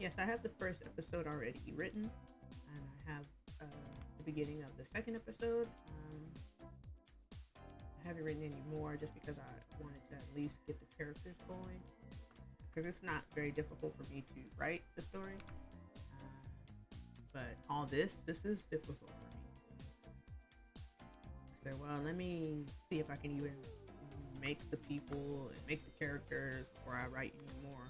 Yes, I have the first episode already written, and I have the beginning of the second episode. I haven't written any more just because I wanted to at least get the characters going. Because it's not very difficult for me to write the story, but all this is difficult for me. I said, well, let me see if I can even make the people and make the characters before I write anymore.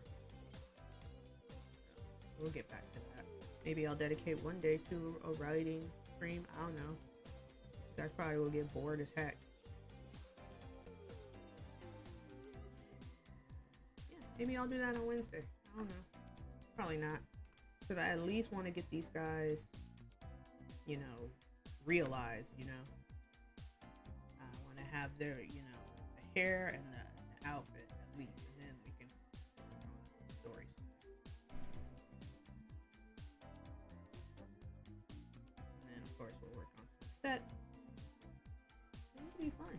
We'll get back to that. Maybe I'll dedicate one day to a writing stream. I don't know. You guys probably will get bored as heck. Yeah, maybe I'll do that on Wednesday. I don't know. Probably not. Because I at least want to get these guys, realized, I want to have their, the hair and the outfit at least. And then we can stories. And then, of course, we'll work on some sets. It'll be fun.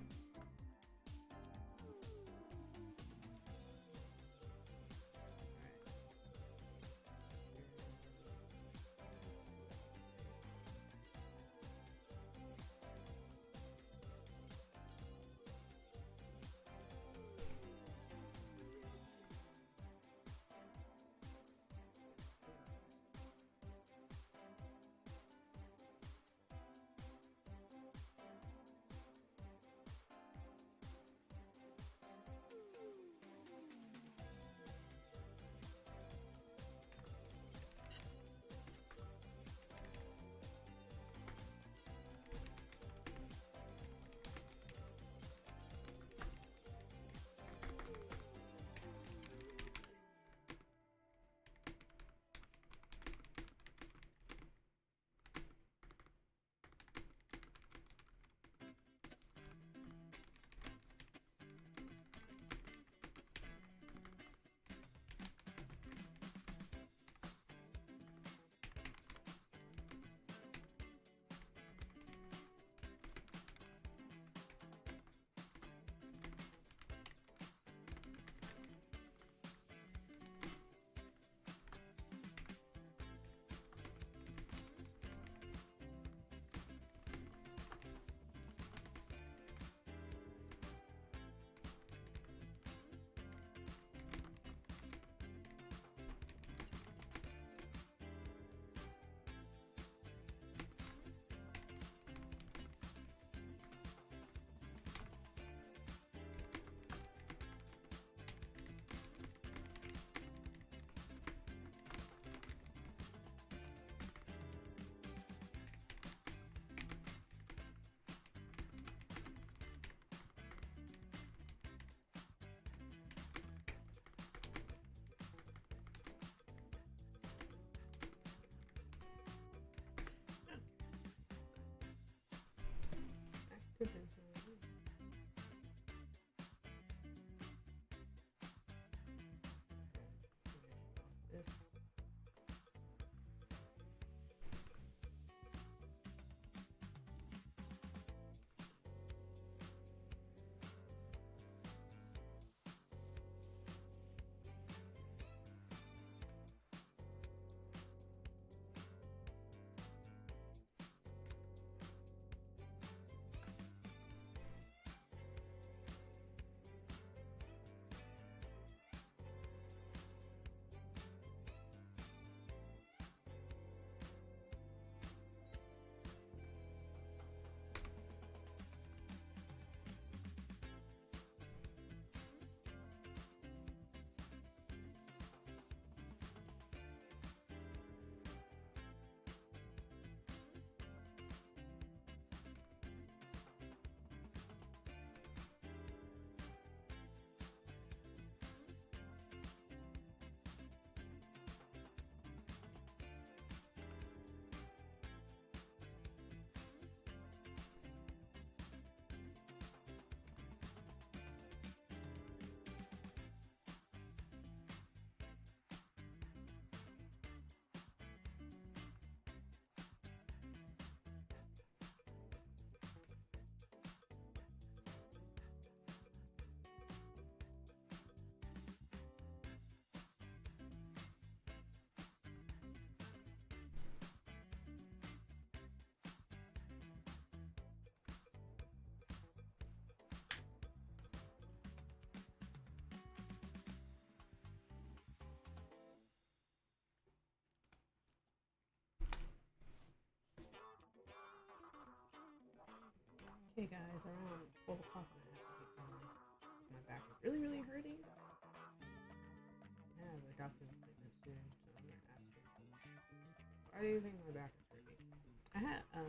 Hey guys, around 12 o'clock and I have to get going because my back is really, really hurting. I have a doctor's appointment soon, so I'm gonna ask him. Why do you think my back is hurting? I had a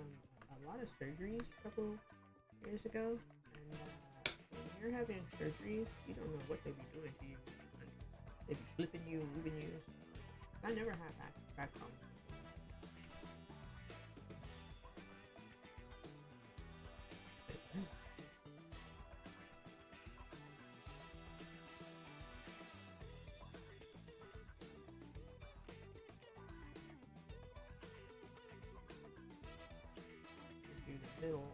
lot of surgeries a couple years ago, and when you're having surgeries, you don't know what they be doing to you. They be flipping you, moving you. I never had back problems. Do the middle.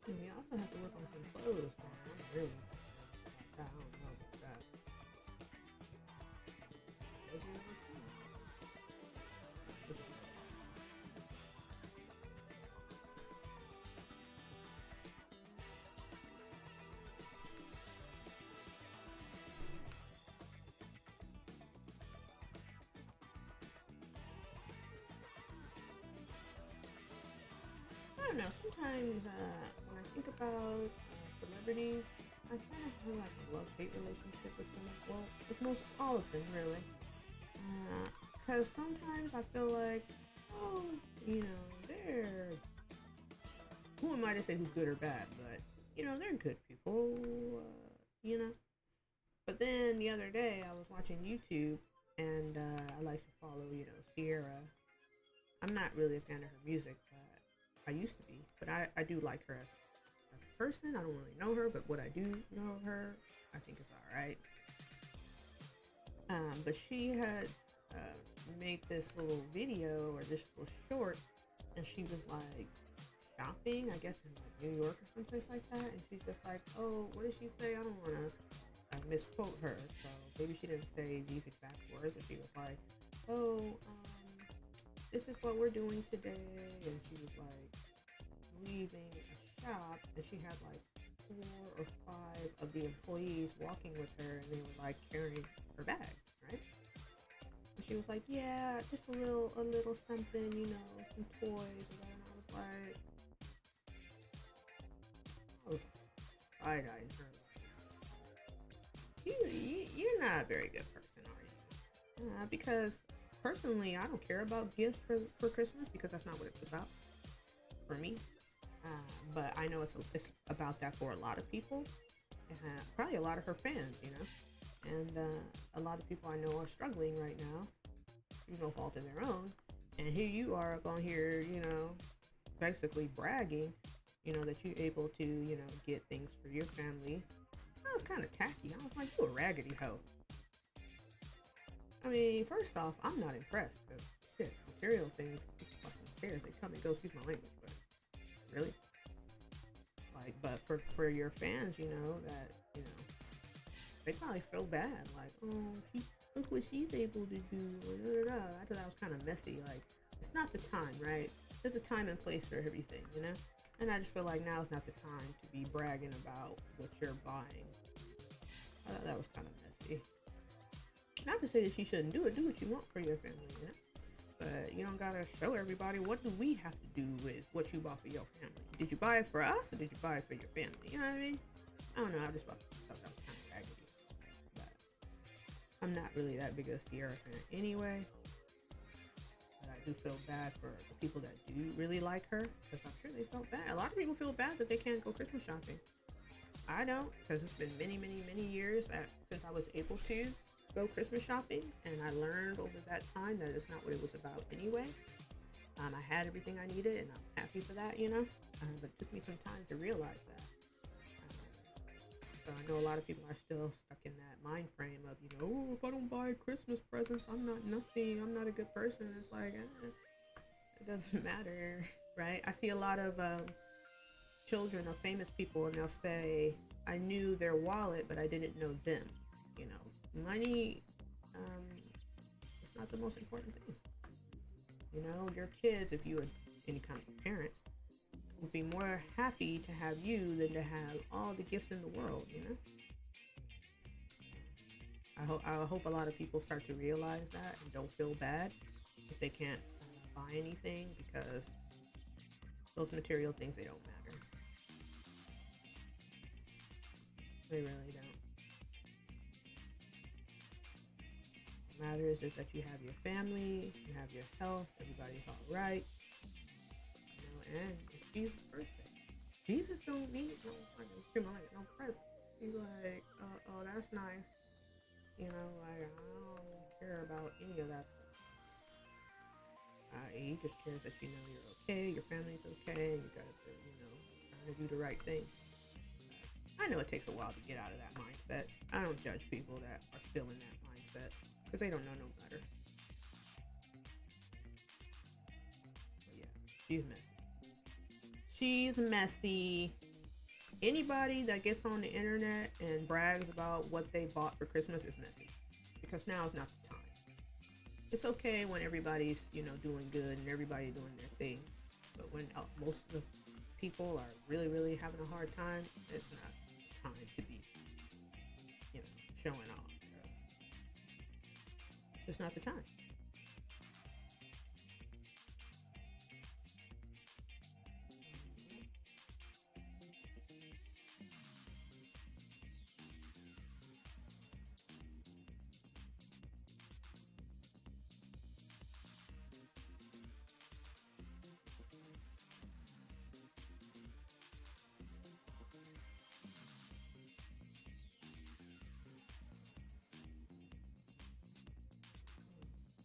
And we also have to work on some clothes, man. I'm really I don't know about that. I don't know. Sometimes when I think about celebrities, I kind of have like a love-hate relationship with them. Well, with most all of them, really. Because sometimes I feel like, oh, they're. Who am I to say who's good or bad? But they're good people. You know. But then the other day, I was watching YouTube, and I like to follow, Sierra. I'm not really a fan of her music, but I used to be. But I do like her as a person. I don't really know her, but what I do know of her, I think is all right. But she had made this little video or this little short, and she was like shopping, I guess in like New York or someplace like that, and she's just like, oh, what did she say? I don't want to misquote her, so maybe she didn't say these exact words, but she was like, oh, this is what we're doing today, and she was like leaving a shop, and she had like 4 or 5 of the employees walking with her, and they were like carrying her bag, right? And she was like, yeah, just a little something, some toys, and I was like, I was side-eyeing her. You're not a very good person, are you? Because personally, I don't care about gifts for Christmas because that's not what it's about for me. But I know it's about that for a lot of people, probably a lot of her fans, and a lot of people I know are struggling right now, no fault of their own. And here you are up on here, basically bragging, that you're able to, get things for your family. That was kind of tacky. I was like, you a raggedy hoe. I mean, first off, I'm not impressed because shit, material things, fucking cares. They come and go. Excuse my language, but really, like, but for your fans, that they probably feel bad. Like, oh, look what she's able to do. I thought that was kind of messy. Like, it's not the time, right? There's a time and place for everything, And I just feel like now is not the time to be bragging about what you're buying. I thought that was kind of messy. Not to say that you shouldn't do it. Do what you want for your family, But you don't gotta show everybody. What do we have to do with what you bought for your family? Did you buy it for us, or did you buy it for your family? You know what I mean? I don't know. I just thought that was kind of raggedy. But I'm not really that big of a Sierra fan anyway. But I do feel bad for the people that do really like her, because I'm sure they felt bad. A lot of people feel bad that they can't go Christmas shopping. I don't, because it's been many, many, many years since I was able to go Christmas shopping, and I learned over that time that it's not what it was about anyway. I had everything I needed, and I'm happy for that, you know. But it took me some time to realize that. So I know a lot of people are still stuck in that mind frame of, you know, oh, if I don't buy Christmas presents, I'm not nothing. I'm not a good person. It's like, it doesn't matter, right? I see a lot of children of famous people, and they'll say, I knew their wallet, but I didn't know them. You know, money is not the most important thing. You know, your kids, if you are any kind of parent, would be more happy to have you than to have all the gifts in the world, you know? I hope a lot of people start to realize that and don't feel bad if they can't buy anything, because those material things, they don't matter. They really don't. What matters is that you have your family, you have your health, everybody's all right. You know, and it's Jesus' birthday. Jesus don't need no fucking no present. He's like, oh, that's nice. You know, like, I don't care about any of that stuff. He just cares that you know you're okay, your family's okay, and you gotta, you know, trying to do the right thing. I know it takes a while to get out of that mindset. I don't judge people that are still in that mindset, because they don't know no better. But yeah, she's messy. She's messy. Anybody that gets on the internet and brags about what they bought for Christmas is messy, because now is not the time. It's okay when everybody's, you know, doing good and everybody doing their thing, but when most of the people are really, really having a hard time, it's not the time to be, you know, showing off. It's not the time.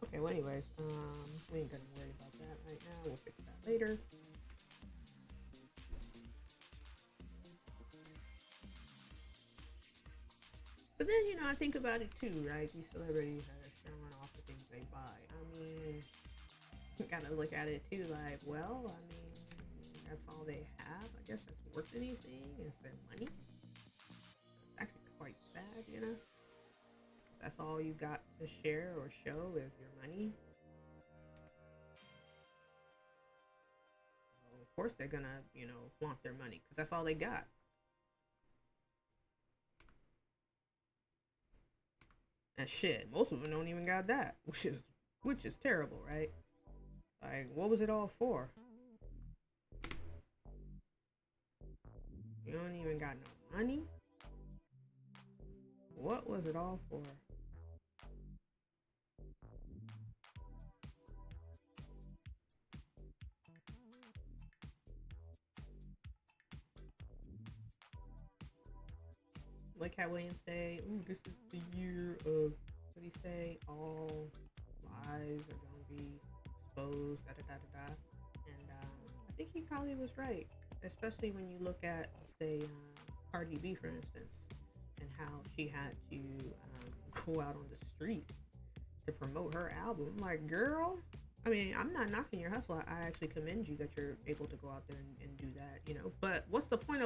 Okay, well, anyways, we ain't gonna worry about that right now. We'll fix that later. But then, you know, I think about it too, right? These celebrities that are showing off the things they buy. I mean, you gotta look at it too, like, well, I mean, that's all they have. I guess that's worth anything. Is their money? It's actually quite sad, you know? That's all you got to share or show is your money. So of course they're gonna, you know, flaunt their money, because that's all they got. And shit, most of them don't even got that, which is terrible, right? Like, what was it all for? You don't even got no money. What was it all for? Like how Williams say, "Ooh, this is the year of," what do you say? All lies are gonna be exposed. Da da da da da. And I think he probably was right, especially when you look at, say, Cardi B, for instance, and how she had to go out on the streets to promote her album. Like, girl, I mean, I'm not knocking your hustle. I actually commend you that you're able to go out there and do that, you know. But what's the point of